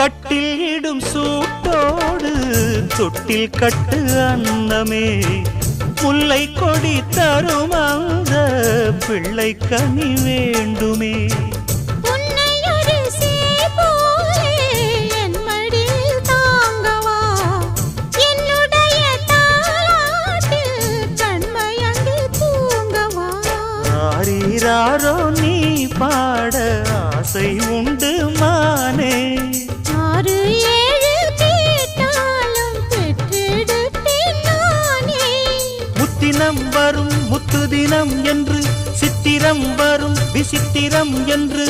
கட்டில் இடும் சூட்டோடு தொட்டில் கட்டு அன்னமே முல்லை கொடி தரும் அந்த பிள்ளை கனி வேண்டுமே ஆரீராரோ நீ பாட ஆசை உண்டு மானே ஆறு ஏழு கேட்டாலும் பெற்றெடுப்பேன் நானே முத்தினம் வரும் முத்து தினம் என்று சித்திரம் வரும் விசித்திரம் என்று